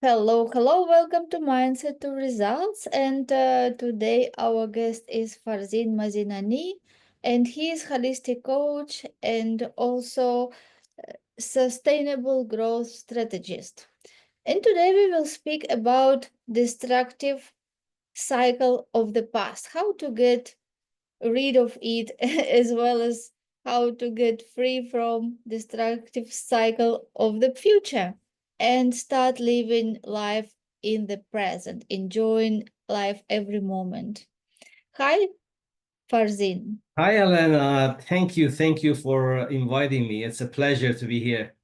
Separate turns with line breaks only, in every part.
Hello, hello, welcome to Mindset to Results. And today our guest is Farzin Mazinani, and he is holistic coach and also sustainable growth strategist. And today we will speak about destructive cycle of the past, how to get rid of it, as well as how to get free from destructive cycle of the future and start living life in the present, enjoying life every moment. Hi, Farzin.
Hi, Elena. Thank you for inviting me. It's a pleasure to be here.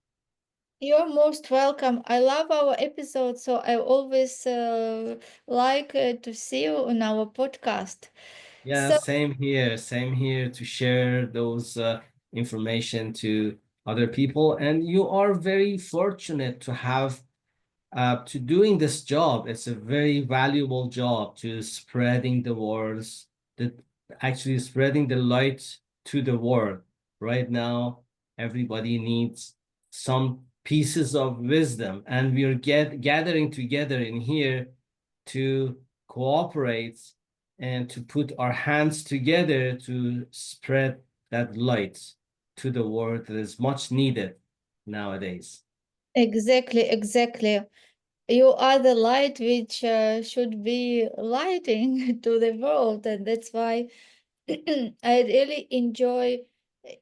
You're most welcome. I love our episodes, so I always like to see you on our podcast.
Yeah,
So,
same here. Same here to share those information to other people. And you are very fortunate to have to doing this job. It's a very valuable job to spreading the words, that actually spreading the light to the world. Right now, everybody needs some pieces of wisdom, and we are gathering together in here to cooperate and to put our hands together to spread that light to the world that is much needed nowadays.
exactly. You are the light which should be lighting to the world, and that's why I really enjoy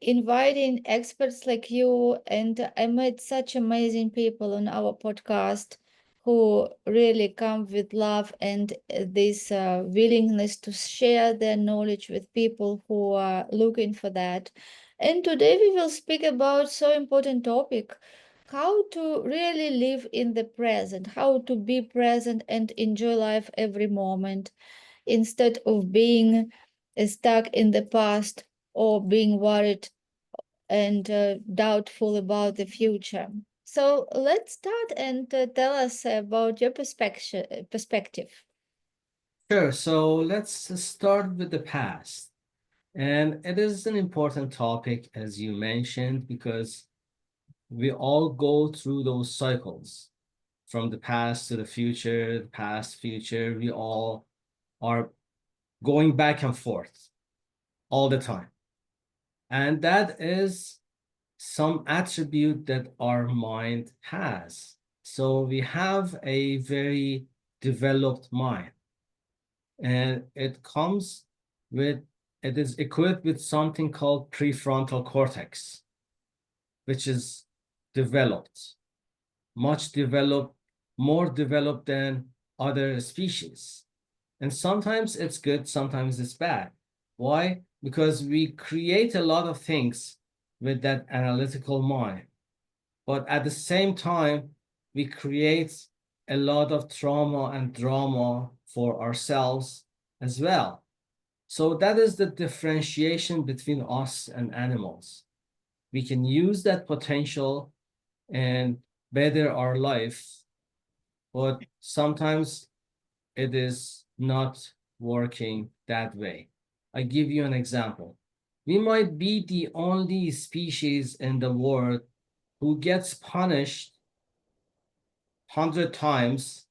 inviting experts like you, and I met such amazing people on our podcast who really come with love and this willingness to share their knowledge with people who are looking for that. And today we will speak about so important topic, how to really live in the present, how to be present and enjoy life every moment instead of being stuck in the past or being worried and doubtful about the future. So let's start and tell us about your perspective.
Sure. So let's start with the past. And it is an important topic, as you mentioned, because we all go through those cycles from the past to the future, the past, future. We all are going back and forth all the time. And that is some attribute that our mind has. So we have a very developed mind, and it is equipped with something called prefrontal cortex, which is developed, much developed, more developed than other species. And sometimes it's good, sometimes it's bad. Why? Because we create a lot of things with that analytical mind. But at the same time, we create a lot of trauma and drama for ourselves as well. So that is the differentiation between us and animals. We can use that potential and better our life, but sometimes it is not working that way. I give you an example. We might be the only species in the world who gets punished 100 times,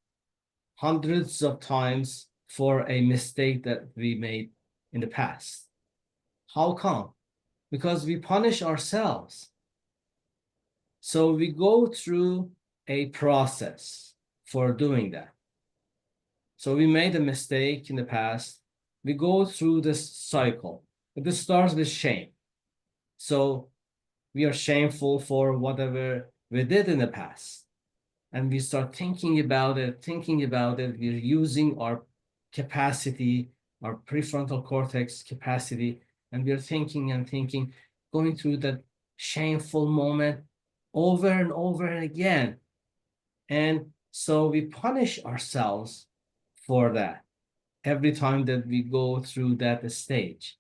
hundreds of times for a mistake that we made in the past. How come? Because we punish ourselves. So we go through a process for doing that. So we made a mistake in the past. We go through this cycle. This starts with shame. So we are shameful for whatever we did in the past. And we start thinking about it. We're using our capacity, our prefrontal cortex capacity, and we're thinking and thinking, going through that shameful moment over and over and again. And so we punish ourselves for that every time that we go through that stage.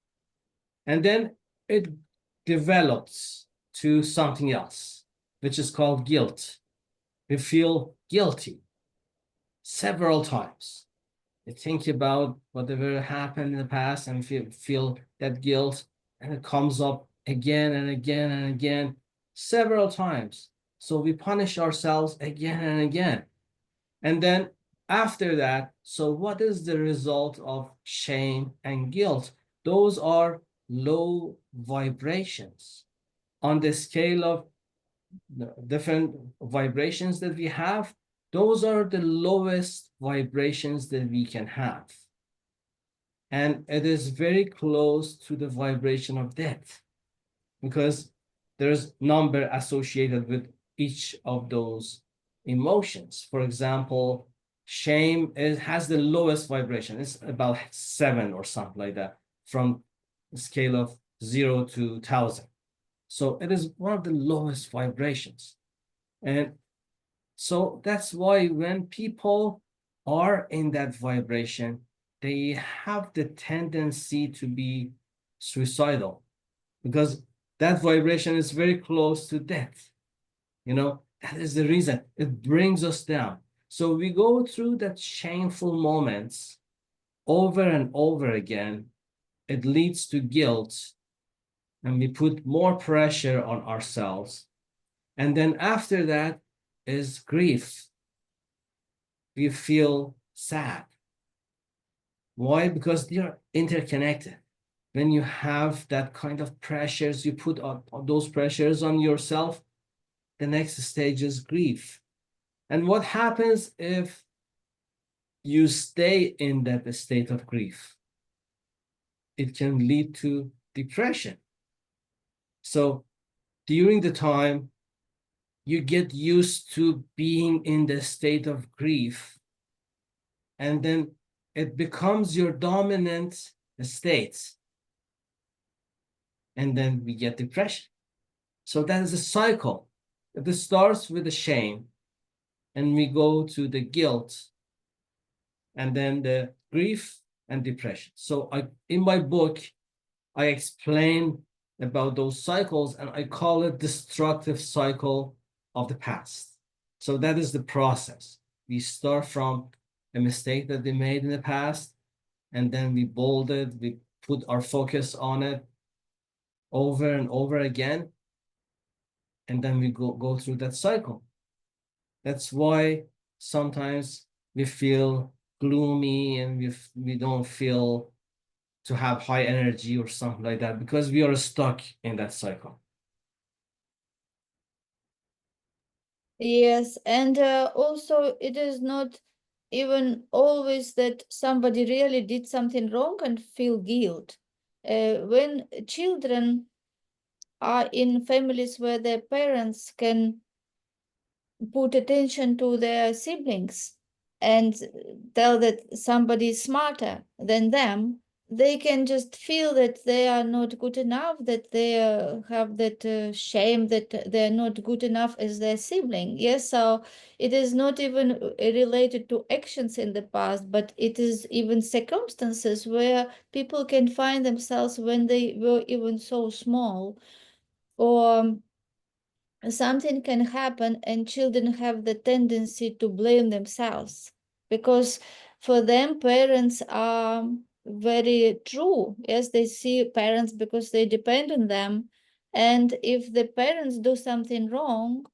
And then it develops to something else, which is called guilt. We feel guilty several times. We think about whatever happened in the past and feel that guilt, and it comes up again and again and again several times. So we punish ourselves again and again. And then after that, so what is the result of shame and guilt? Those are low vibrations on the scale of the different vibrations that we have. Those are the lowest vibrations that we can have. And it is very close to the vibration of death because there's number associated with each of those emotions. For example, shame has the lowest vibration. It's about 7 or something like that, from a scale of 0 to 1,000. So it is one of the lowest vibrations. And so that's why when people are in that vibration, they have the tendency to be suicidal because that vibration is very close to death. That is the reason it brings us down. So we go through that shameful moments over and over again. It leads to guilt, and we put more pressure on ourselves. And then after that is grief. We feel sad. Why? Because they are interconnected. When you have that kind of pressures, you put those pressures on yourself, the next stage is grief. And what happens if you stay in that state of grief? It can lead to depression. So during the time you get used to being in the state of grief, and then it becomes your dominant state, and then we get depression. So that is a cycle. It starts with the shame, and we go to the guilt, and then the grief and depression. So in my book, I explain about those cycles, and I call it destructive cycle of the past. So that is the process. We start from a mistake that they made in the past, and then we bold it, we put our focus on it over and over again, and then we go through that cycle. That's why sometimes we feel gloomy and we don't feel to have high energy or something like that because we are stuck in that cycle.
Yes, and also it is not even always that somebody really did something wrong and feel guilt. When children are in families where their parents can put attention to their siblings and tell that somebody is smarter than them, they can just feel that they are not good enough, that they have that shame that they're not good enough as their sibling. Yes, so it is not even related to actions in the past, but it is even circumstances where people can find themselves when they were even so small, or something can happen and children have the tendency to blame themselves because for them parents are very true. Yes, they see parents because they depend on them, and if the parents do something wrong,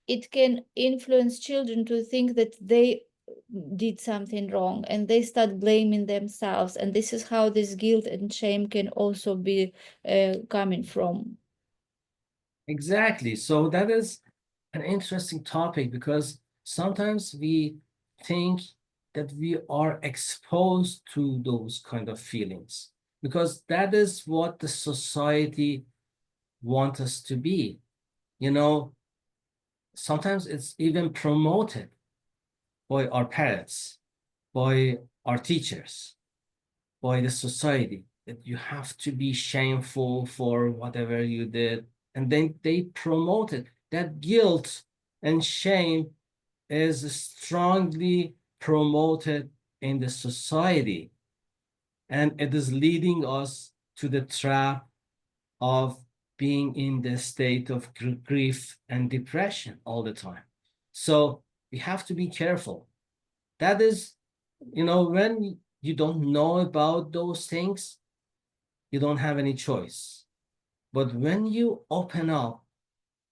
it can influence children to think that they did something wrong and they start blaming themselves, and this is how this guilt and shame can also be coming from.
Exactly. So that is an interesting topic because sometimes we think that we are exposed to those kind of feelings because that is what the society wants us to be. You know, sometimes it's even promoted by our parents, by our teachers, by the society that you have to be shameful for whatever you did. And then they promote it. That guilt and shame is strongly promoted in the society. And it is leading us to the trap of being in the state of grief and depression all the time. So we have to be careful. That is, when you don't know about those things, you don't have any choice. But when you open up,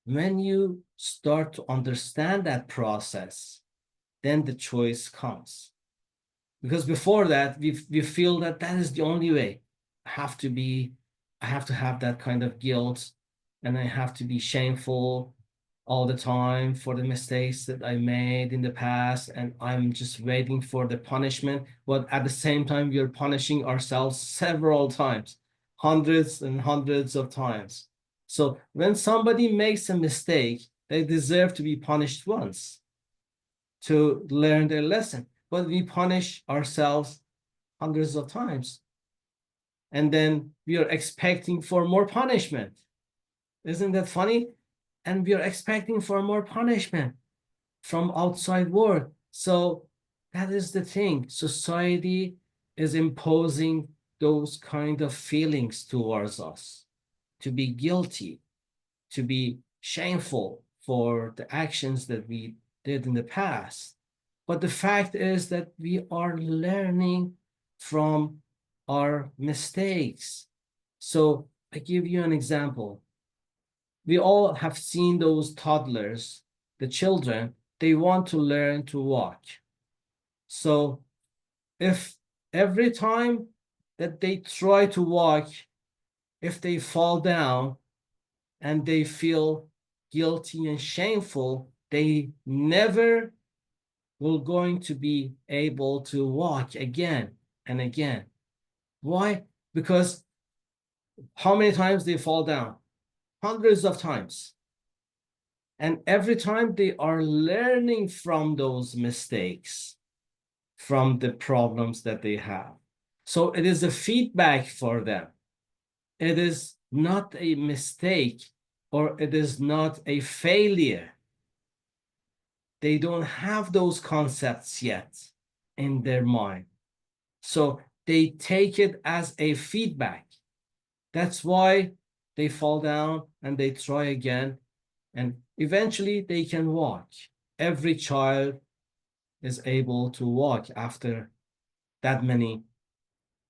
when you start to understand that process, then the choice comes. Because before that, we feel that that is the only way. I have to be, I have to have that kind of guilt, and I have to be shameful all the time for the mistakes that I made in the past, and I'm just waiting for the punishment. But at the same time, we are punishing ourselves several times, hundreds and hundreds of times. So when somebody makes a mistake, they deserve to be punished once to learn their lesson. But we punish ourselves hundreds of times. And then we are expecting for more punishment. Isn't that funny? And we are expecting for more punishment from outside world. So that is the thing. Society is imposing those kind of feelings towards us, to be guilty, to be shameful for the actions that we did in the past. But the fact is that we are learning from our mistakes. So I give you an example. We all have seen those toddlers, the children, they want to learn to walk. So if every time that they try to walk, if they fall down and they feel guilty and shameful, they never will going to be able to walk again and again. Why? Because how many times they fall down? Hundreds of times. And every time they are learning from those mistakes, from the problems that they have. So it is a feedback for them. It is not a mistake, or it is not a failure. They don't have those concepts yet in their mind. So they take it as a feedback. That's why they fall down and they try again, and eventually they can walk. Every child is able to walk after that many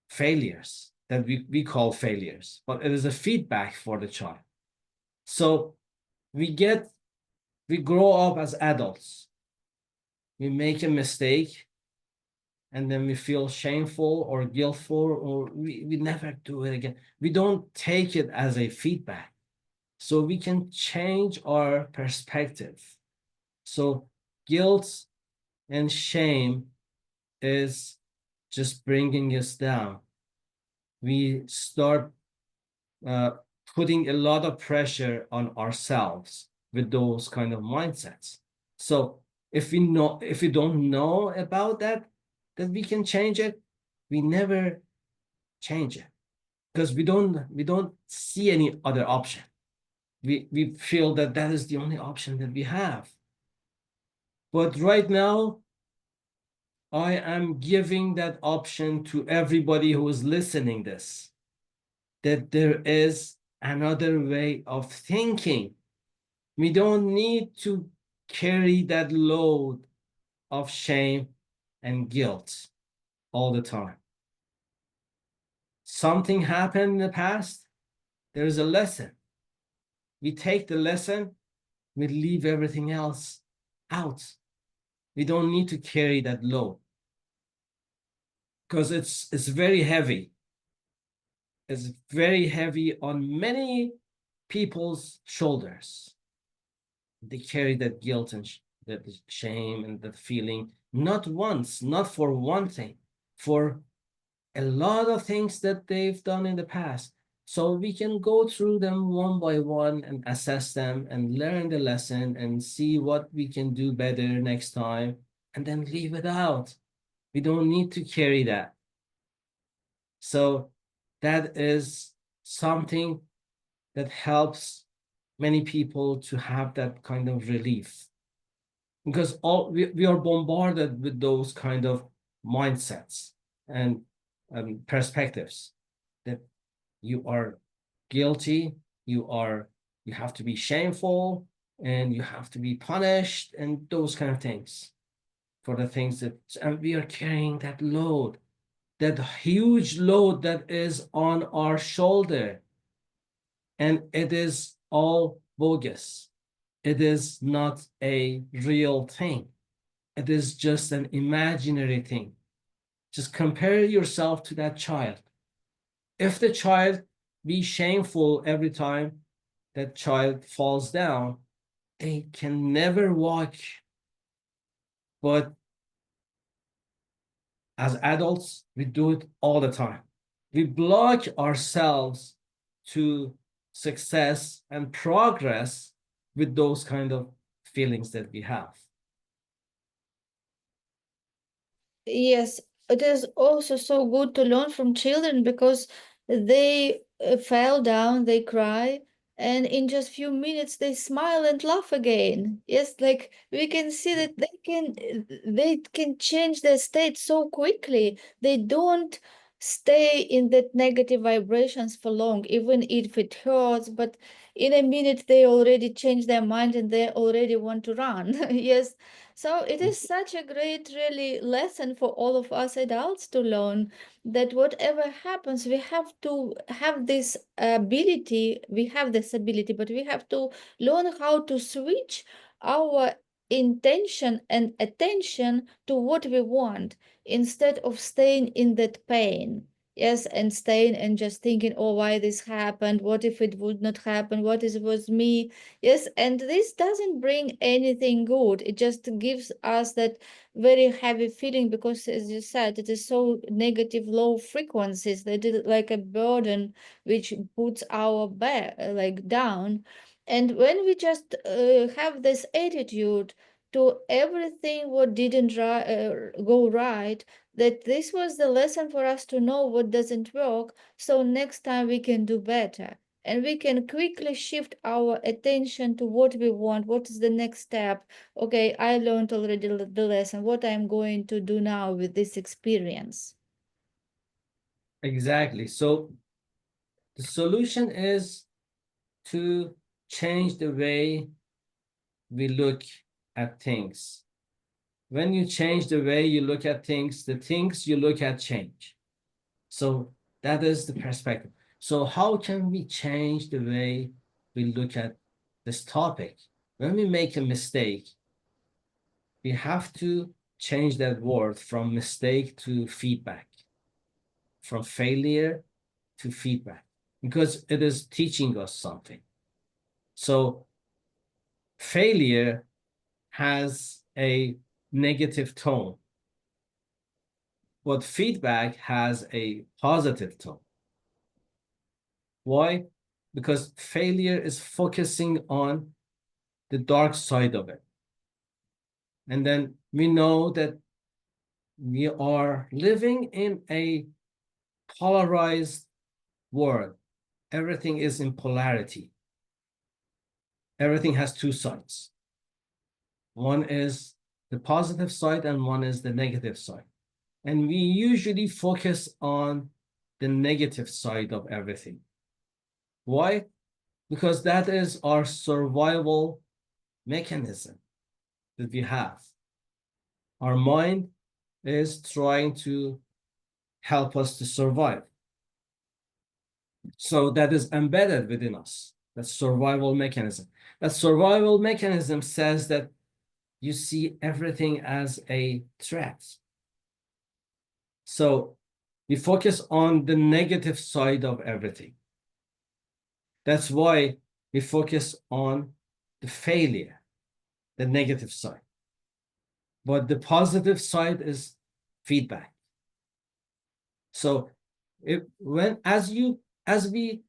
failures that we call failures, but it is a feedback for the child. So we grow up as adults. We make a mistake and then we feel shameful or guiltful, or we never do it again. We don't take it as a feedback. So we can change our perspective. So guilt and shame is just bringing us down. We start uh, putting a lot of pressure on ourselves with those kind of mindsets. So if we don't know about that we can change it, we never change it, because we don't see any other option. We feel that that is the only option that we have. But right now, I am giving that option to everybody who is listening this, that there is another way of thinking. We don't need to carry that load of shame and guilt all the time. Something happened in the past, there's a lesson. We take the lesson, we leave everything else out. We don't need to carry that load, because it's very heavy. It's very heavy on many people's shoulders. They carry that guilt and that shame and that feeling, not once, not for one thing, for a lot of things that they've done in the past. So we can go through them one by one and assess them and learn the lesson and see what we can do better next time, and then leave it out. We don't need to carry that. So that is something that helps many people to have that kind of relief, because we are bombarded with those kind of mindsets and perspectives that you are guilty, you have to be shameful, and you have to be punished, and those kind of things for the things that, and we are carrying that load, that huge load that is on our shoulder, and it is all bogus. It is not a real thing. it is just an imaginary thing. Just compare yourself to that child. If the child be shameful every time that child falls down, they can never walk. But as adults, we do it all the time. We block ourselves to success and progress with those kind of feelings that we have.
Yes, it is also so good to learn from children because they fell down, they cry, and in just few minutes they smile and laugh again. Yes, like we can see that they can change their state so quickly. They don't stay in that negative vibrations for long, even if it hurts, but in a minute they already change their mind and they already want to run. Yes, so it is such a great, really lesson for all of us adults to learn that whatever happens, we have to have this ability. We have this ability, but we have to learn how to switch our intention and attention to what we want instead of staying in that pain. Yes, and staying and just thinking, oh, why this happened? What if it would not happen? What if it was me? Yes, and this doesn't bring anything good. It just gives us that very heavy feeling because, as you said, it is so negative, low frequencies that it is like a burden which puts our back like down. And when we just have this attitude to everything what didn't go right, that this was the lesson for us to know what doesn't work, so next time we can do better and we can quickly shift our attention to what we want. What is the next step? Okay, I learned already the lesson. What I'm going to do now with this experience?
Exactly. So the solution is to change the way we look at things. When you change the way you look at things, the things you look at change. So that is the perspective. So how can we change the way we look at this topic? When we make a mistake, we have to change that word from mistake to feedback, from failure to feedback, because it is teaching us something. So failure has a negative tone, but feedback has a positive tone. Why? Because failure is focusing on the dark side of it. And then we know that we are living in a polarized world. Everything is in polarity. Everything has two sides. One is the positive side and one is the negative side. And we usually focus on the negative side of everything. Why? Because that is our survival mechanism that we have. Our mind is trying to help us to survive. So that is embedded within us, that survival mechanism. That survival mechanism says that you see everything as a threat. So we focus on the negative side of everything. That's why we focus on the failure, the negative side. But the positive side is feedback. So as we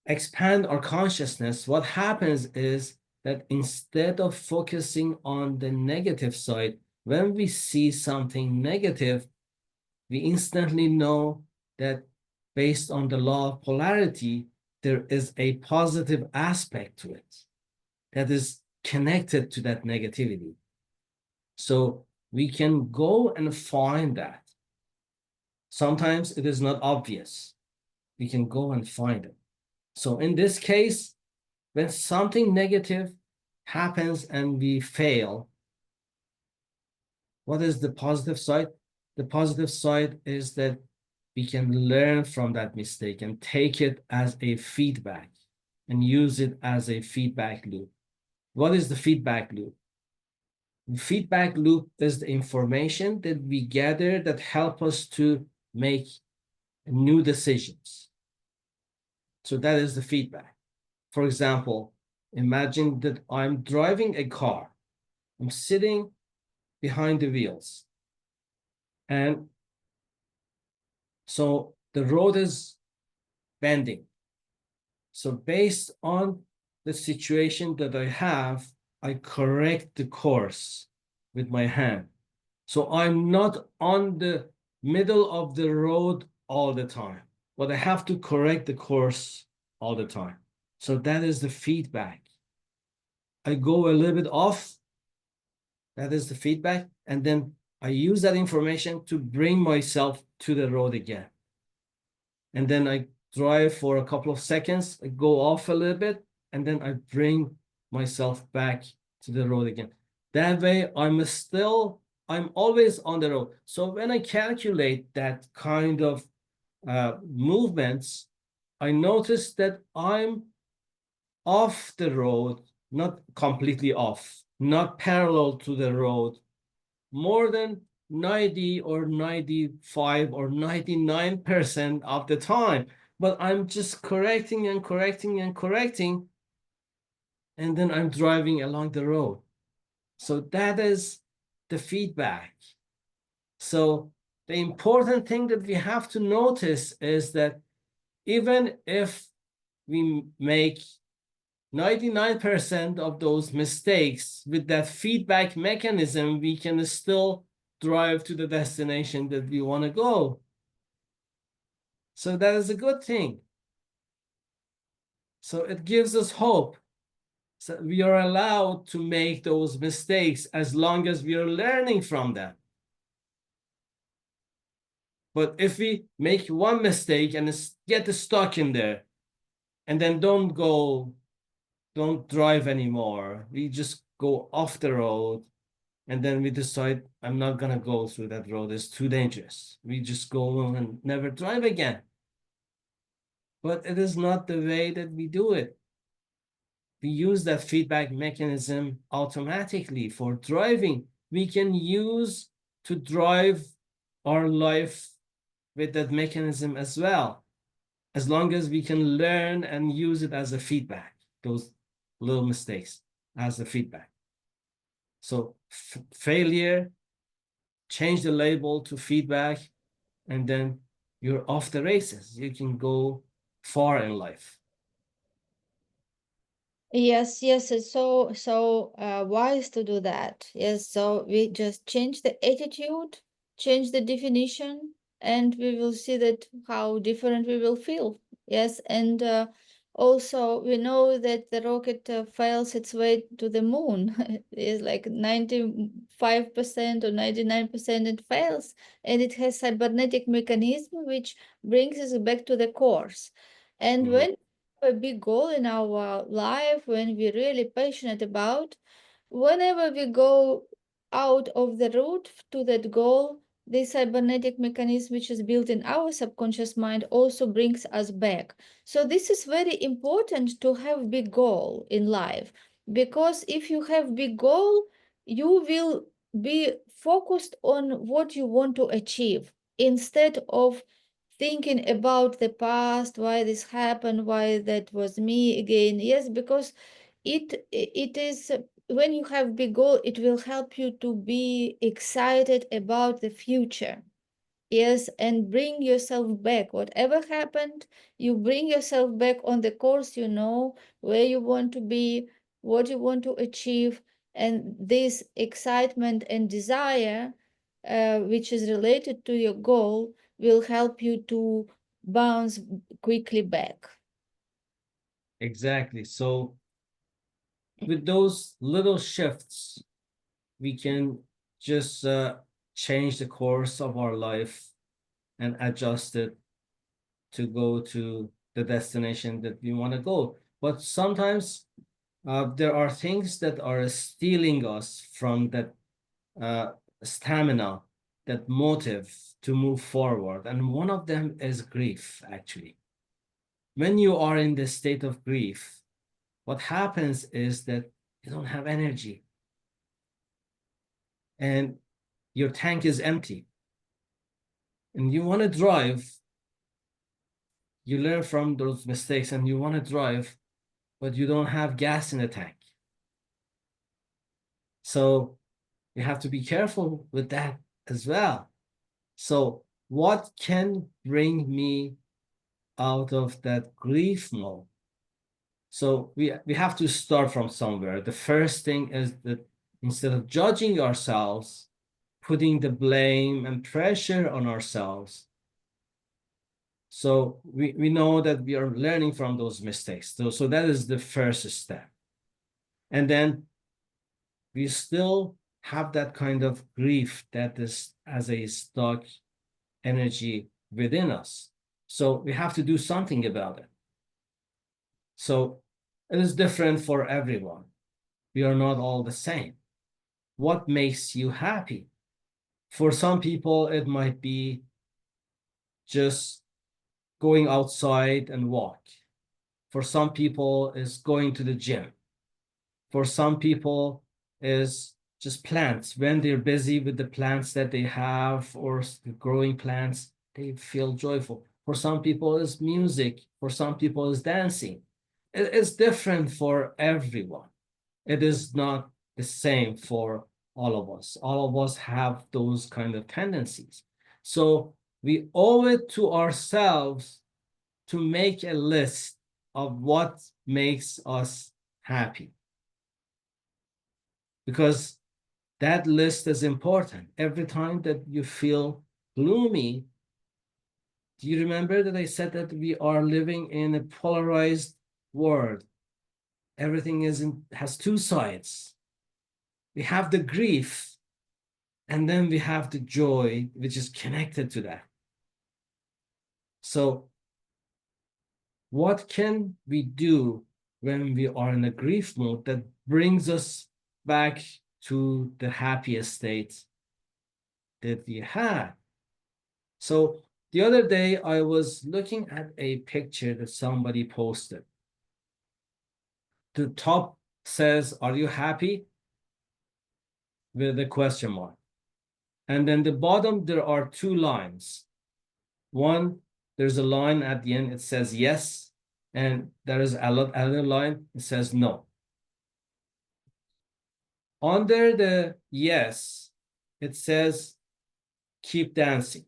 expand our consciousness, what happens is that instead of focusing on the negative side, when we see something negative, we instantly know that based on the law of polarity, there is a positive aspect to it that is connected to that negativity. So we can go and find that. Sometimes it is not obvious. We can go and find it. So in this case, when something negative happens and we fail, what is the positive side? The positive side is that we can learn from that mistake and take it as a feedback and use it as a feedback loop. What is the feedback loop? Feedback loop is the information that we gather that help us to make new decisions. So that is the feedback. For example, imagine that I'm driving a car. I'm sitting behind the wheels. And so the road is bending. So based on the situation that I have, I correct the course with my hand. So I'm not on the middle of the road all the time, but I have to correct the course all the time. So that is the feedback. I go a little bit off. That is the feedback. And then I use that information to bring myself to the road again. And then I drive for a couple of seconds, I go off a little bit, and then I bring myself back to the road again. That way, I'm always on the road. So when I calculate that kind of movements, I notice that I'm off the road, not completely off, not parallel to the road, more than 90 or 95 or 99% of the time. But I'm just correcting and correcting and correcting, and then I'm driving along the road. So that is the feedback. So the important thing that we have to notice is that even if we make 99% of those mistakes, with that feedback mechanism, we can still drive to the destination that we want to go. So that is a good thing. So it gives us hope. So we are allowed to make those mistakes as long as we are learning from them. But if we make one mistake and get stuck in there, and then don't drive anymore, we just go off the road, and then we decide, I'm not gonna go through that road, it's too dangerous. We just go and never drive again. But it is not the way that we do it. We use that feedback mechanism automatically for driving. We can use to drive our life with that mechanism as well, as long as we can learn and use it as a feedback, those little mistakes as a feedback. So failure, change the label to feedback, and then you're off the races. You can go far in life.
Yes, yes, it's so wise to do that. Yes, so we just change the attitude, change the definition, and we will see that how different we will feel. Yes, and also we know that the rocket fails its way to the moon. It's like 95% or 99% it fails, and it has cybernetic mechanism which brings us back to the course. And
Mhm.
when a big goal in our life, when we're really passionate about, whenever we go out of the route to that goal, this cybernetic mechanism which is built in our subconscious mind also brings us back. So this is very important to have big goal in life, because if you have big goal, you will be focused on what you want to achieve instead of thinking about the past, why this happened, why that was me again. Yes, because it is when you have big goal, it will help you to be excited about the future. Yes, and bring yourself back. Whatever happened, you bring yourself back on the course, you know, where you want to be, what you want to achieve, and this excitement and desire, which is related to your goal, will help you to bounce quickly back.
Exactly. So with those little shifts, we can just change the course of our life and adjust it to go to the destination that we want to go. But sometimes there are things that are stealing us from that uh, stamina, that motive to move forward. And one of them is grief, actually. When you are in the state of grief, what happens is that you don't have energy. and your tank is empty and you want to drive, you learn from those mistakes and you want to drive, but you don't have gas in the tank. So you have to be careful with that as well. So what can bring me out of that grief mode? So we have to start from somewhere. The first thing is that instead of judging ourselves, putting the blame and pressure on ourselves, so we know that we are learning from those mistakes. So that is the first step. And then we still have that kind of grief that is as a stuck energy within us. So we have to do something about it. So it is different for everyone. We are not all the same. What makes you happy? For some people, it might be just going outside and walk. For some people, it's going to the gym. For some people, is just plants. When they're busy with the plants that they have or growing plants, they feel joyful. For some people, it's music. For some people, it's dancing. It's different for everyone. It is not the same for all of us. All of us have those kind of tendencies. So we owe it to ourselves to make a list of what makes us happy. Because that list is important. Every time that you feel gloomy, do you remember that I said that we are living in a polarized world? Everything has two sides. We have the grief, and then we have the joy, which is connected to that. So what can we do when we are in a grief mode that brings us back to the happiest state that we had? So the other day, I was looking at a picture that somebody posted. The top says, "Are you happy?" with a question mark. And then the bottom, there are two lines. One, there's a line at the end, it says yes. And there is another line, it says no. Under the yes, it says keep dancing.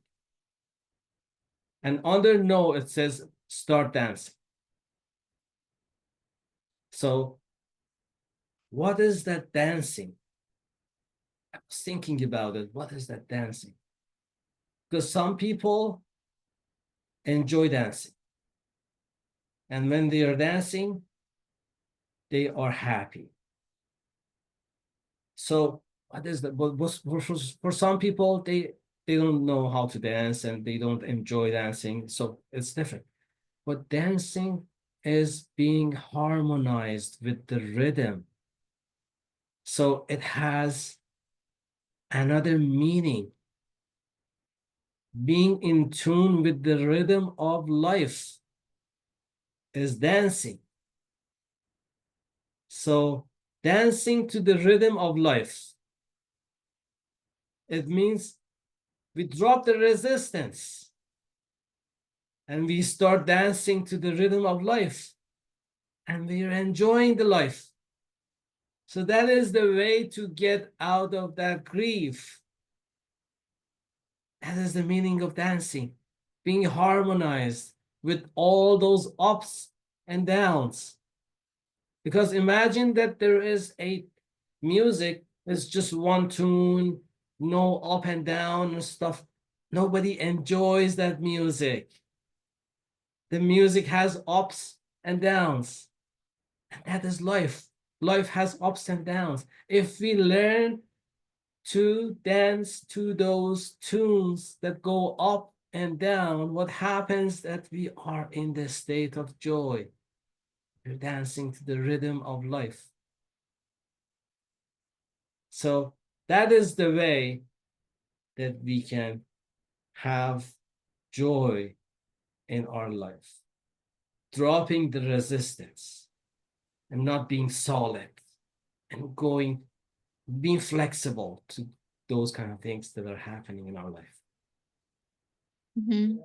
And under no, it says start dancing. So what is that dancing? I was thinking about it. What is that dancing? Because some people enjoy dancing. And when they are dancing, they are happy. So what is that? But for some people, they don't know how to dance and they don't enjoy dancing. So it's different. But dancing is being harmonized with the rhythm. So it has another meaning. Being in tune with the rhythm of life is dancing. So dancing to the rhythm of life, it means we drop the resistance and we start dancing to the rhythm of life and we are enjoying the life. So that is the way to get out of that grief. That is the meaning of dancing, being harmonized with all those ups and downs. Because imagine that there is a music, it's just one tune, no up and down and stuff. Nobody enjoys that music. The music has ups and downs. And that is life. Life has ups and downs. If we learn to dance to those tunes that go up and down, what happens that we are in the state of joy. We're dancing to the rhythm of life. So that is the way that we can have joy in our life. Dropping the resistance and not being solid and being flexible to those kind of things that are happening in our life.
Mhm.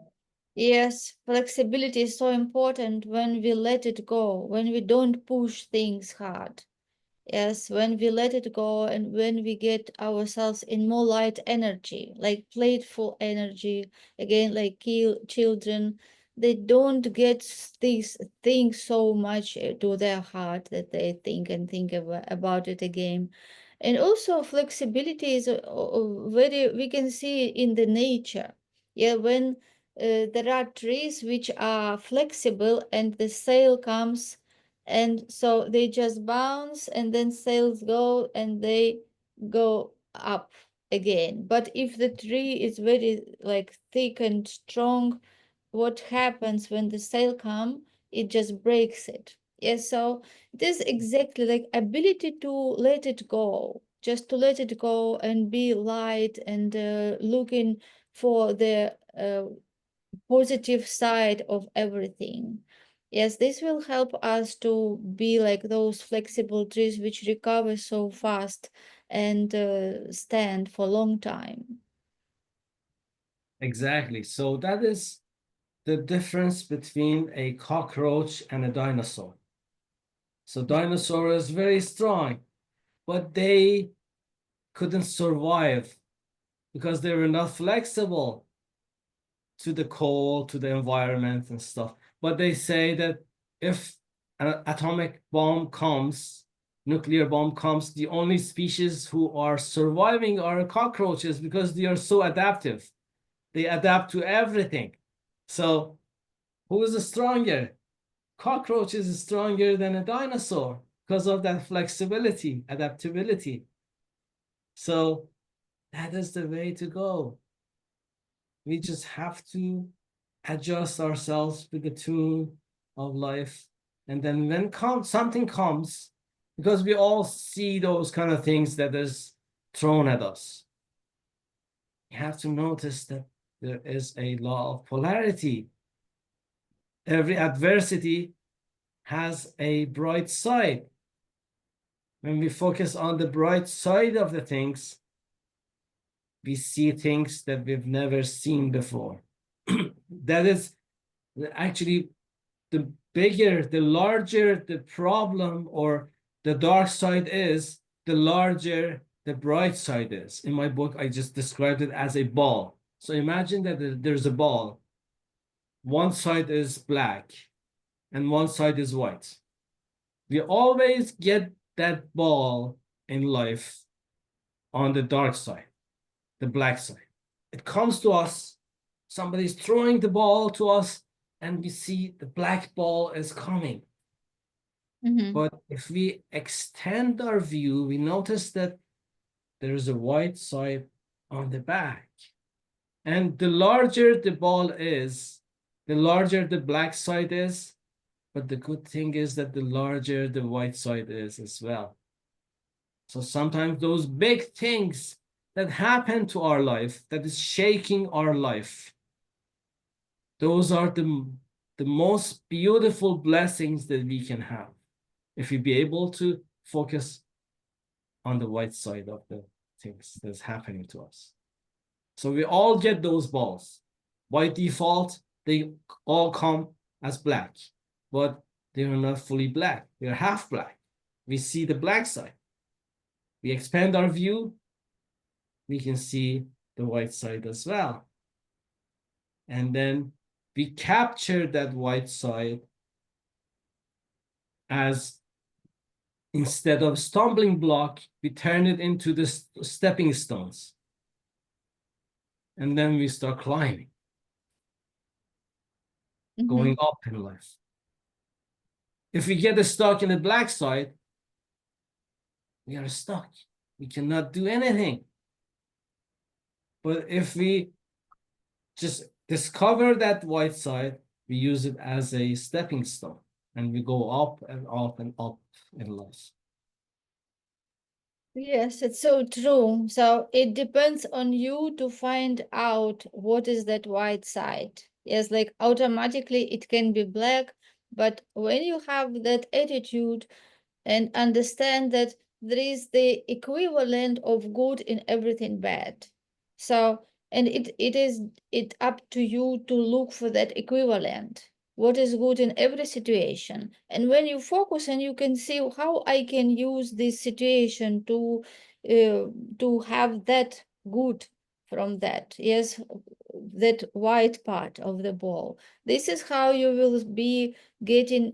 Yes, flexibility is so important when we let it go, when we don't push things hard. Yes, when we let it go and when we get ourselves in more light energy, like playful energy, again, like children, they don't get these things so much to their heart that they think and think about it again. And also flexibility is very, we can see in the nature. Yeah, when there are trees which are flexible and the sail comes, and so they just bounce and then sails go and they go up again. But if the tree is very like thick and strong, what happens when the sail come? It just breaks it. Yes, so it is exactly like ability to let it go, just to let it go and be light and looking for the positive side of everything. Yes, this will help us to be like those flexible trees which recover so fast and stand for a long time.
Exactly. So that is the difference between a cockroach and a dinosaur. So dinosaur is very strong, but they couldn't survive because they were not flexible to the cold, to the environment and stuff. But they say that if an atomic bomb comes, nuclear bomb comes, the only species who are surviving are cockroaches because they are so adaptive. They adapt to everything. So who is stronger? Cockroach is stronger than a dinosaur because of that flexibility, adaptability. So that is the way to go. We just have to adjust ourselves with the tune of life. And then when something comes, because we all see those kind of things that is thrown at us, you have to notice that there is a law of polarity. Every adversity has a bright side. When we focus on the bright side of the things, we see things that we've never seen before. That is actually the bigger, the larger the problem or the dark side is, the larger the bright side is. In my book, I just described it as a ball. So imagine that there's a ball. One side is black and one side is white. We always get that ball in life on the dark side, the black side. It comes to us, somebody's throwing the ball to us, and we see the black ball is coming.
Mhm.
But if we extend our view, we notice that there is a white side on the back. And the larger the ball is, the larger the black side is. But the good thing is that the larger the white side is as well. So sometimes those big things that happen to our life, that is shaking our life, those are the most beautiful blessings that we can have if we be able to focus on the white side of the things that's happening to us. So we all get those balls. By default, they all come as black, but they are not fully black. They are half black. We see the black side. We expand our view, we can see the white side as well. And then we capture that white side as, instead of stumbling block, we turn it into the stepping stones. And then we start climbing, going
Mhm.
up in life. If we get stuck in the black side, we are stuck. We cannot do anything. But if we just discover that white side, we use it as a stepping stone and we go up and up and up in life.
Yes, it's so true. So it depends on you to find out what is that white side. Yes, like automatically it can be black, but when you have that attitude and understand that there is the equivalent of good in everything bad. So, and it is it up to you to look for that equivalent. What is good in every situation? And when you focus and you can see how I can use this situation to have that good from that. Yes, that white part of the ball. This is how you will be getting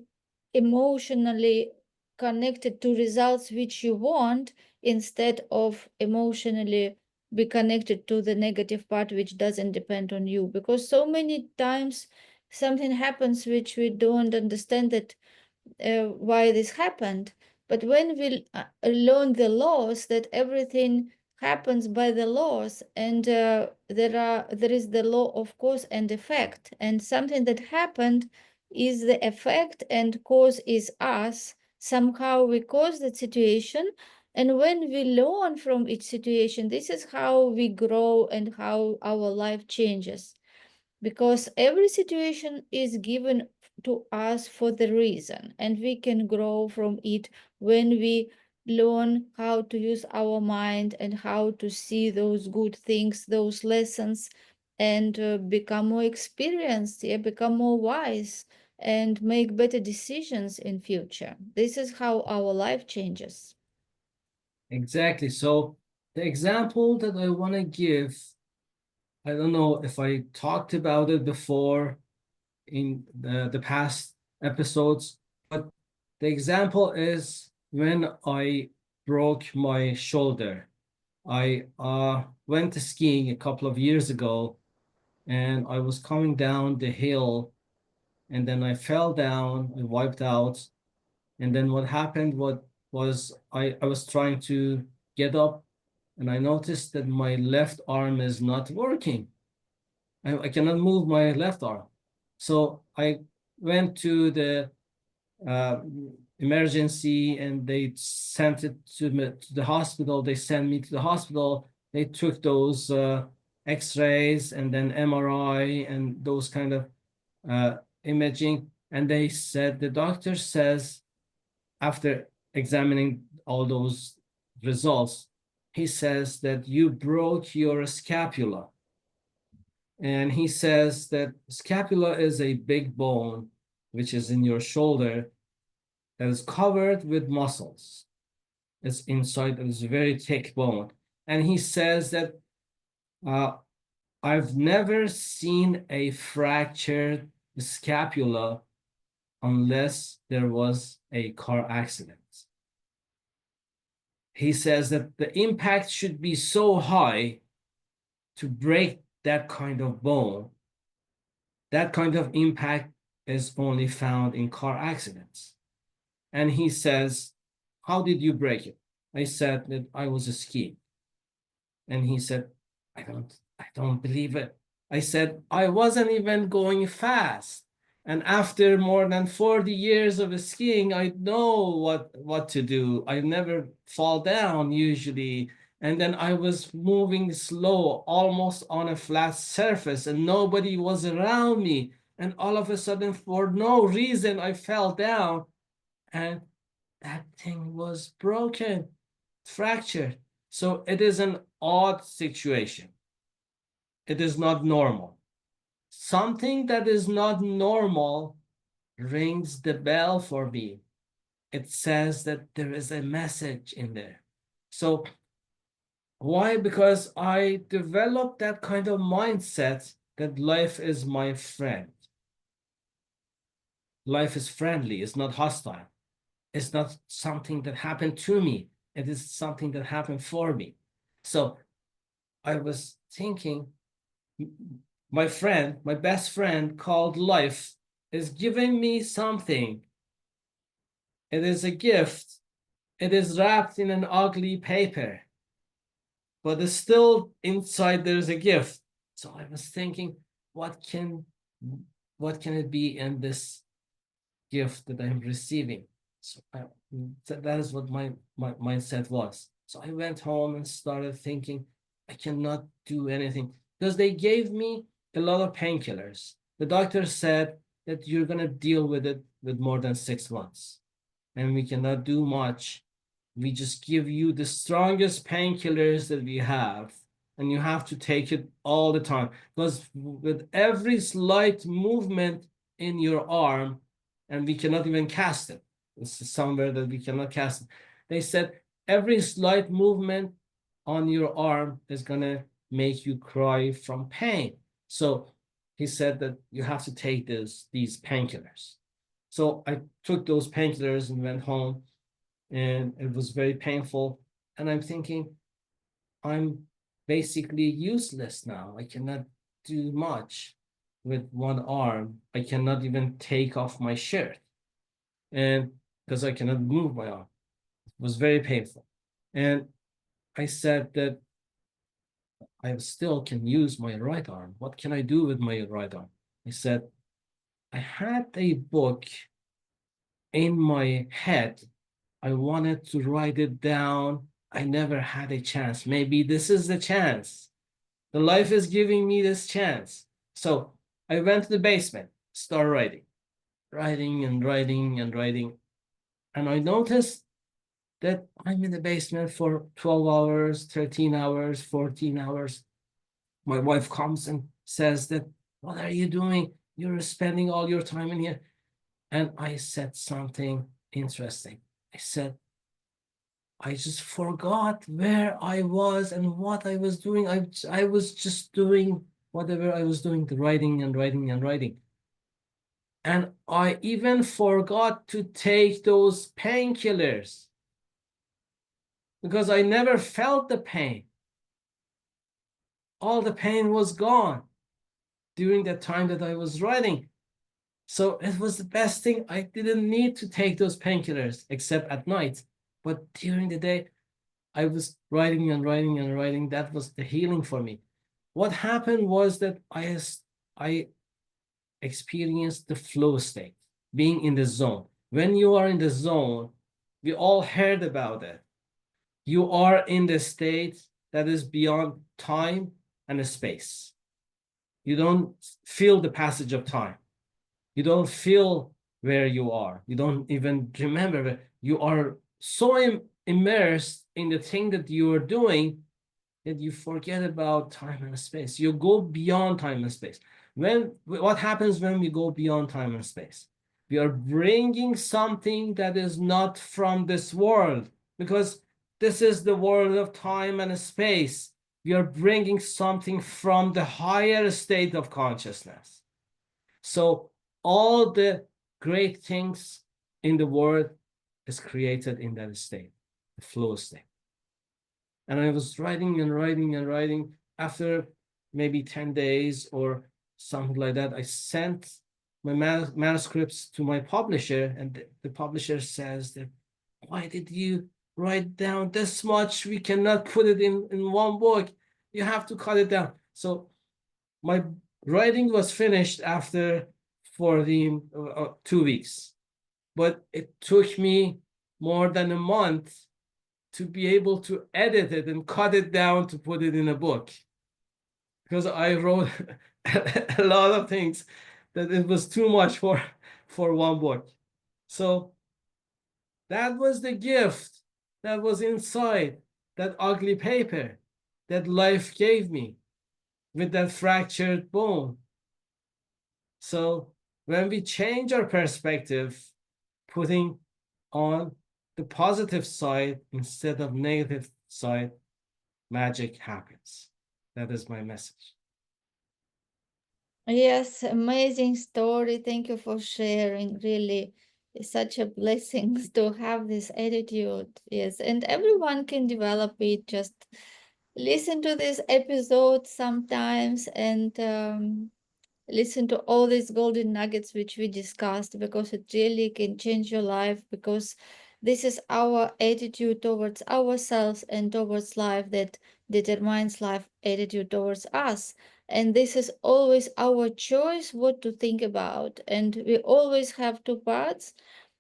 emotionally connected to results which you want, instead of emotionally be connected to the negative part which doesn't depend on you. Because so many times something happens which we don't understand that why this happened. But when we learn the laws, that everything happens by the laws, and there is the law of cause and effect, and something that happened is the effect, and cause is us. Somehow we cause that situation, and when we learn from each situation, this is how we grow and how our life changes, because every situation is given to us for the reason, and we can grow from it when we learn how to use our mind and how to see those good things, those lessons, and become more experienced, yeah, become more wise, and make better decisions in future. This is how our life changes.
Exactly. So the example that I want to give, I don't know if I talked about it before in the past episodes, but the example is when I broke my shoulder. I went skiing a couple of years ago, and I was coming down the hill, and then I fell down and wiped out. And then what happened, what was I was trying to get up, and I noticed that my left arm is not working. I cannot move my left arm. So I went to the uh, emergency, and they sent it to the hospital. They sent me to the hospital. They took those x-rays and then MRI and those kind of uh, imaging. And they said, the doctor says, after examining all those results, he says that you broke your scapula. And he says that scapula is a big bone which is in your shoulder that is covered with muscles. It's inside, it's a very thick bone. And he says that uh, I've never seen a fractured scapula unless there was a car accident. He says that the impact should be so high to break that kind of bone. That kind of impact is only found in car accidents. And he says, how did you break it? I said that I was skiing. And he said, I don't believe it. I said, I wasn't even going fast. And after more than 40 years of skiing, I know what to do. I never fall down usually. And then I was moving slow, almost on a flat surface, and nobody was around me. And all of a sudden, for no reason, I fell down, and that thing was broken, fractured. So it is an odd situation. It is not normal. Something that is not normal rings the bell for me. It says that there is a message in there. So why? Because I developed that kind of mindset that life is my friend. Life is friendly, it's not hostile. It's not something that happened to me. It is something that happened for me. So I was thinking, my friend, my best friend called life, is giving me something. It is a gift. It is wrapped in an ugly paper, but it's still inside there's a gift. So I was thinking, what can what can it be in this gift that I'm receiving? So that is what my mindset was. So I went home and started thinking, I cannot do anything because they gave me a lot of painkillers. The doctor said that you're going to deal with it with more than 6 months, and we cannot do much We just give you the strongest painkillers that we have, and you have to take it all the time. Because with every slight movement in your arm, and we cannot even cast it, it's somewhere that we cannot cast it. They said every slight movement on your arm is gonna make you cry from pain. So he said that you have to take these painkillers. So I took those painkillers and went home, and it was very painful. And I'm thinking, I'm basically useless now. I cannot do much with one arm. I cannot even take off my shirt, and because I cannot move my arm. It was very painful. And I said that I still can use my right arm. What can I do with my right arm? I said, I had a book in my head. I wanted to write it down. I never had a chance. Maybe this is the chance. The life is giving me this chance. So I went to the basement, started writing and writing and writing. And I noticed that I'm in the basement for 12 hours, 13 hours, 14 hours. My wife comes and says that, what are you doing? You're spending all your time in here. And I said something interesting. I said, I just forgot where I was and what I was doing. I was just doing whatever I was doing, the writing and writing and writing. And I even forgot to take those painkillers because I never felt the pain. All the pain was gone during the time that I was writing. So it was the best thing. I didn't need to take those painkillers except at night. But during the day, I was writing and writing and writing. That was the healing for me. What happened was that I experienced the flow state, being in the zone. When you are in the zone, we all heard about it. You are in the state that is beyond time and space. You don't feel the passage of time. You don't feel where you are. You don't even remember where you are. So immersed in the thing that you are doing that you forget about time and space. You go beyond time and space. What happens when we go beyond time and space? We are bringing something that is not from this world, because this is the world of time and space. We are bringing something from the higher state of consciousness. So all the great things in the world is created in that state, the flow state. And I was writing and writing and writing. After maybe 10 days or something like that, I sent my manuscripts to my publisher, and the publisher says that, why did you write down this much? We cannot put it in one book. You have to cut it down. So my writing was finished after 2 weeks, but it took me more than a month to be able to edit it and cut it down to put it in a book, because I wrote a lot of things that it was too much for one book. So that was the gift that was inside that ugly paper that life gave me with that fractured bone. So when we change our perspective, putting on the positive side instead of negative side, magic happens. That is my message.
Yes, amazing story. Thank you for sharing. Really, it's such a blessing to have this attitude. Yes, and everyone can develop it. Just listen to this episode sometimes and listen to all these golden nuggets which we discussed, because it really can change your life, because this is our attitude towards ourselves and towards life that determines life attitude towards us. And this is always our choice what to think about, and we always have two parts.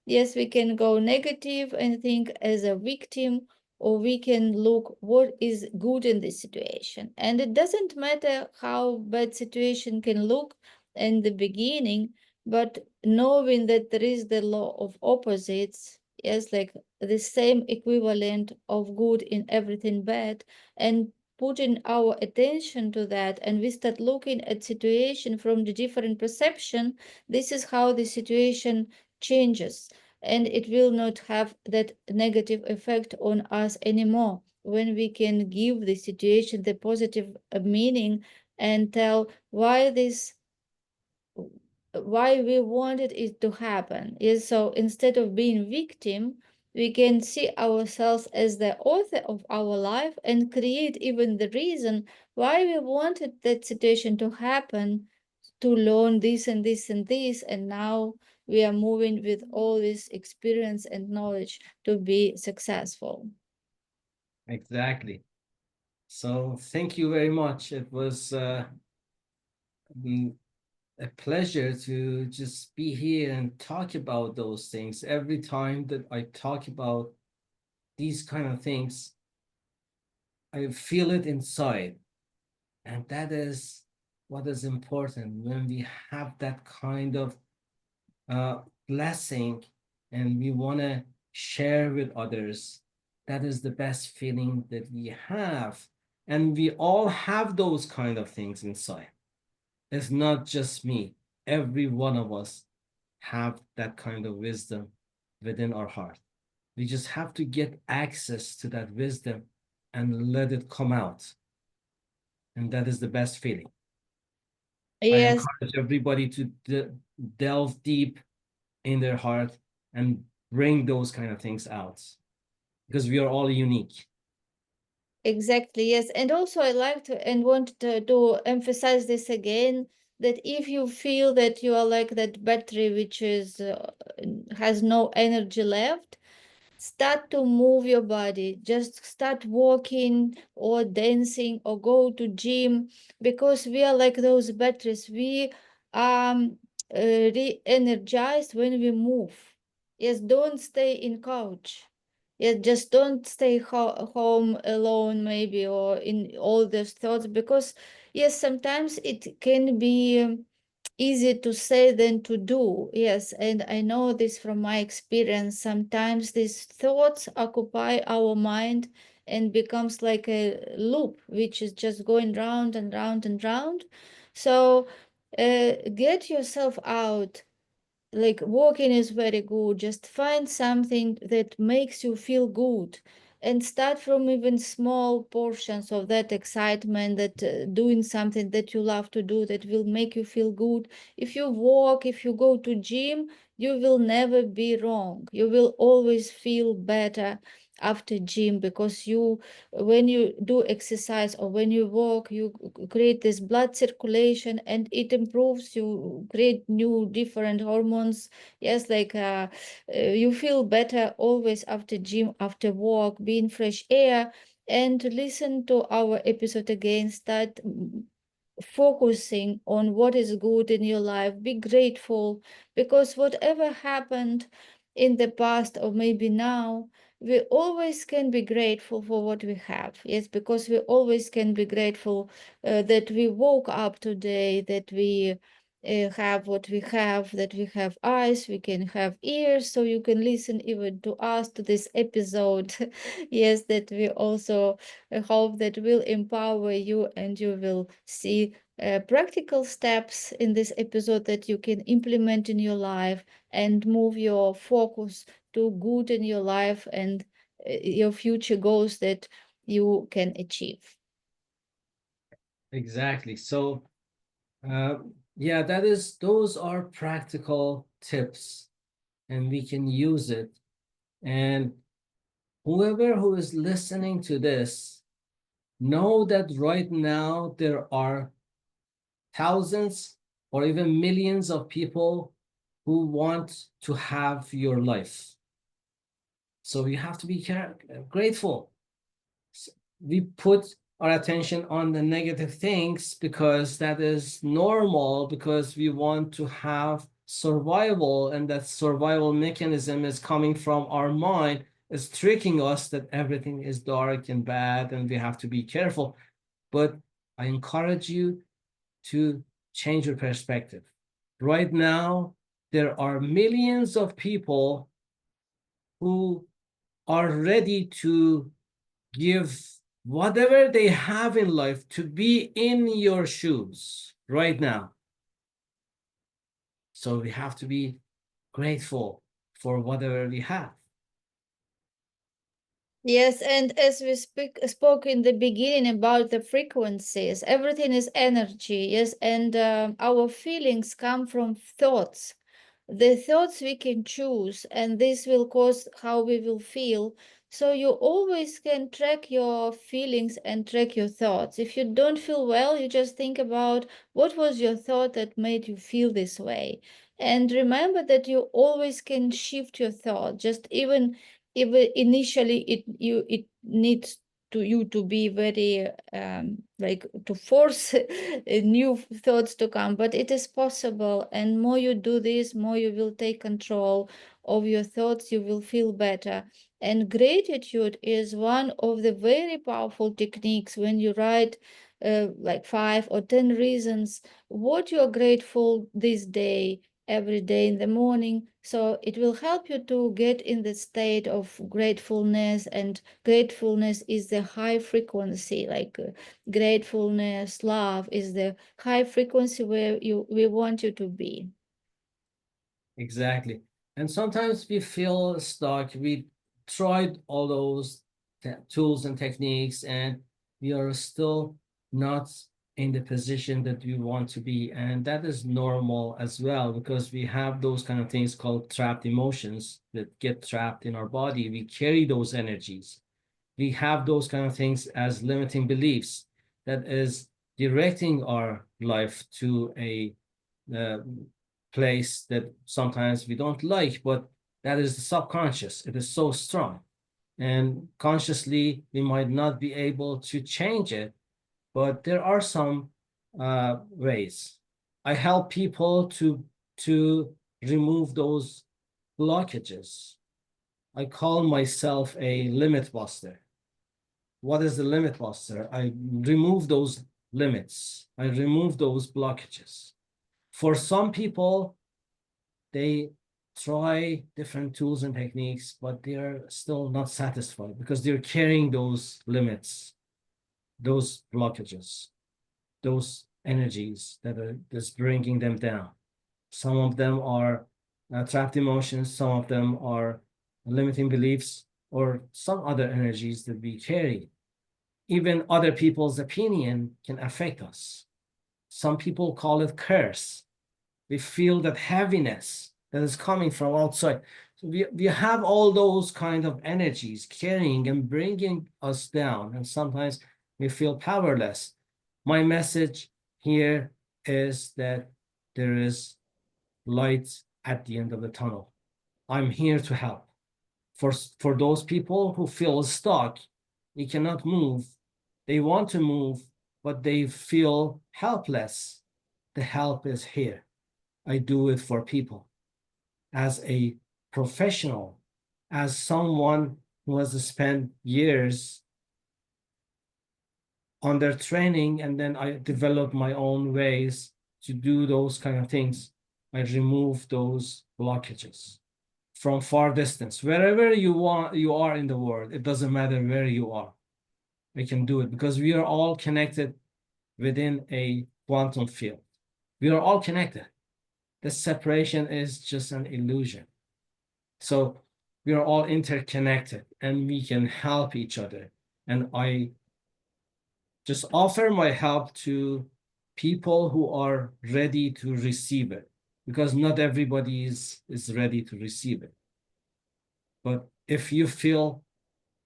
Yes, we can go negative and think as a victim, or we can look what is good in this situation. And it doesn't matter how bad situation can look in the beginning, but knowing that there is the law of opposites, Yes, like the same equivalent of good in everything bad, and putting our attention to that, and we start looking at situation from the different perception. This is how the situation changes, and it will not have that negative effect on us anymore when we can give the situation the positive meaning and tell why we wanted it to happen. Is so instead of being victim, we can see ourselves as the author of our life and create even the reason why we wanted that situation to happen, to learn this and this and this, and now we are moving with all this experience and knowledge to be successful.
Exactly. So thank you very much. It was mm, a pleasure to just be here and talk about those things. Every time that I talk about these kind of things, I feel it inside. And that is what is important when we have that kind of uh, blessing and we want to share with others. That is the best feeling that we have. And we all have those kind of things inside. It's not just me. Every one of us have that kind of wisdom within our heart. We just have to get access to that wisdom and let it come out. And that is the best feeling. I
Yes,
encourage everybody to delve deep in their heart and bring those kind of things out because we are all unique.
exactly, yes. And also I like to and want to emphasize this again, that if you feel that you are like that battery which is has no energy left, start to move your body. Just start walking or dancing or go to gym, because we are like those batteries. We um re-energized when we move. Yes, don't stay in couch. Yes, just don't stay home alone, maybe, or in all those thoughts, because yes, sometimes it can be easier to say than to do. Yes, and I know this from my experience. Sometimes these thoughts occupy our mind and becomes like a loop, which is just going round and round and round. So get yourself out. Like walking is very good. Just find something that makes you feel good, and start from even small portions of that excitement, that doing something that you love to do that will make you feel good. If you walk, if you go to gym, you will never be wrong. You will always feel better after gym, because you, when you do exercise or when you walk, you create this blood circulation and it improves. You create new different hormones. Yes, like you feel better always after gym, after walk, be in fresh air. And to listen to our episode again, start focusing on what is good in your life. Be grateful, because whatever happened in the past or maybe now, we always can be grateful for what we have. Yes, because we always can be grateful that we woke up today, that we have what we have, that we have eyes, we can have ears, so you can listen even to us, to this episode. Yes, that we also hope that will empower you, and you will see practical steps in this episode that you can implement in your life and move your focus to good in your life and your future goals that you can achieve.
Exactly. So, uh, yeah, that is, those are practical tips and we can use it. And whoever who is listening to this, know that right now there are thousands or even millions of people who want to have your life. So you have to be grateful. We put our attention on the negative things because that is normal, because we want to have survival, and that survival mechanism is coming from our mind, is tricking us that everything is dark and bad and we have to be careful. But I encourage you to change your perspective. Right now, there are millions of people who are ready to give whatever they have in life to be in your shoes right now. So we have to be grateful for whatever we have.
Yes, and as we spoke in the beginning about the frequencies, everything is energy. Yes, and our feelings come from thoughts. The thoughts we can choose, and this will cause how we will feel. So you always can track your feelings and track your thoughts. If you don't feel well, you just think about what was your thought that made you feel this way. And remember that you always can shift your thought. Just even if initially it needs to you to be very like to force new thoughts to come, but it is possible, and more you do this, more you will take control of your thoughts, you will feel better. And gratitude is one of the very powerful techniques when you write like 5 or 10 reasons what you're grateful this day, every day in the morning. So it will help you to get in the state of gratefulness, and gratefulness is the high frequency, like gratefulness, love is the high frequency where we want you to be.
Exactly. And sometimes we feel stuck. We tried all those tools and techniques, and we are still not in the position that we want to be. And that is normal as well, because we have those kind of things called trapped emotions that get trapped in our body. We carry those energies. We have those kind of things as limiting beliefs that is directing our life to a uh, place that sometimes we don't like, but that is the subconscious. It is so strong. And consciously, we might not be able to change it, but there are some ways. I help people to remove those blockages. I call myself a limit buster. What is the limit buster? I remove those limits. I remove those blockages. For some people, they try different tools and techniques, but they're still not satisfied because they're carrying those limits, those blockages, those energies that are just bringing them down. Some of them are trapped emotions, some of them are limiting beliefs, or some other energies that we carry. Even other people's opinion can affect us. Some people call it curse. We feel that heaviness that is coming from outside. So we have all those kind of energies carrying and bringing us down, and sometimes we feel powerless. My message here is that there is light at the end of the tunnel. I'm here to help. For those people who feel stuck, they cannot move, they want to move, but they feel helpless, the help is here. I do it for people as a professional, as someone who has spent years on their training, and then I develop my own ways to do those kind of things. I remove those blockages from far distance, wherever you are in the world. It doesn't matter where you are. I can do it because we are all connected within a quantum field. We are all connected. The separation is just an illusion. So we are all interconnected and we can help each other. And I just offer my help to people who are ready to receive it, because not everybody is ready to receive it. But if you feel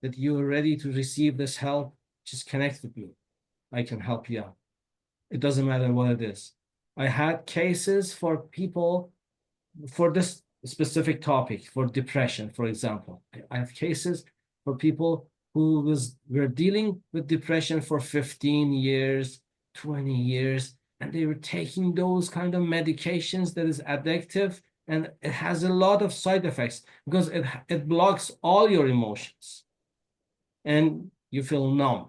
that you're ready to receive this help, just connect with me. I can help you out. It doesn't matter what it is. I had cases for people for this specific topic, for depression, for example. I have cases for people who were dealing with depression for 15 years, 20 years, and they were taking those kind of medications that is addictive, and it has a lot of side effects because it blocks all your emotions and you feel numb.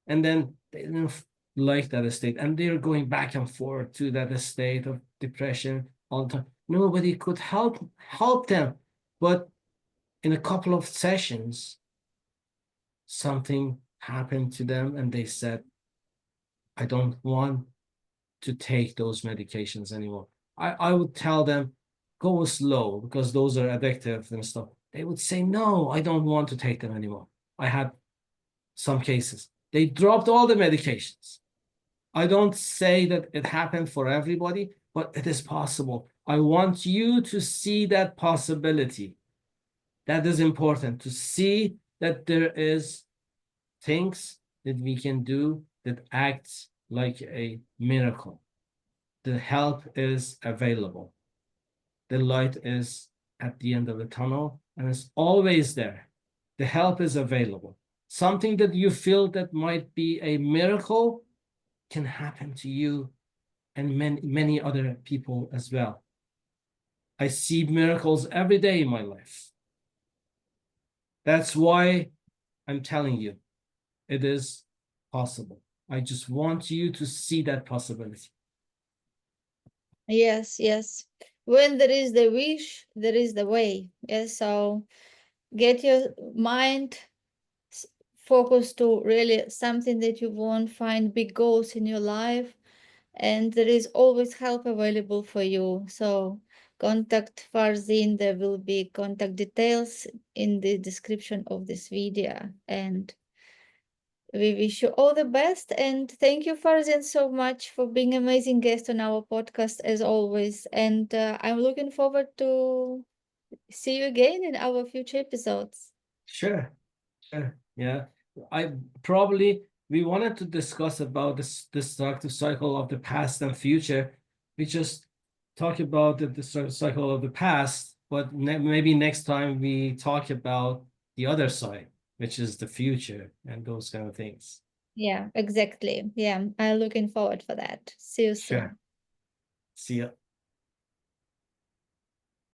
And then they didn't like that state, and they're going back and forth to that state of depression all the time. Nobody could help them, but in a couple of sessions, something happened to them and they said, I don't want to take those medications anymore. I would tell them, go slow because those are addictive and stuff. They would say, no, I don't want to take them anymore. I had some cases. They dropped all the medications. I don't say that it happened for everybody, but it is possible. I want you to see that possibility. That is important, to see that there is things that we can do that acts like a miracle. The help is available. The light is at the end of the tunnel and it's always there. The help is available. Something that you feel that might be a miracle can happen to you and many other people as well. I see miracles every day in my life. That's why I'm telling you, it is possible. I just want you to see that possibility.
Yes, yes. When there is the wish, there is the way. Yes, so get your mind focused to really something that you want, find big goals in your life, and there is always help available for you. So contact Farzin. There will be contact details in the description of this video. And we wish you all the best. And thank you, Farzin, so much for being an amazing guest on our podcast as always. And I'm looking forward to see you again in our future episodes.
Sure, sure. Yeah. I probably we wanted to discuss about this destructive cycle of the past and future. We just talk about the destructive cycle of the past, but maybe next time we talk about the other side, which is the future and those kind of things.
Yeah, exactly. Yeah, I'm looking forward for that. See you
Sure.
soon.
See ya.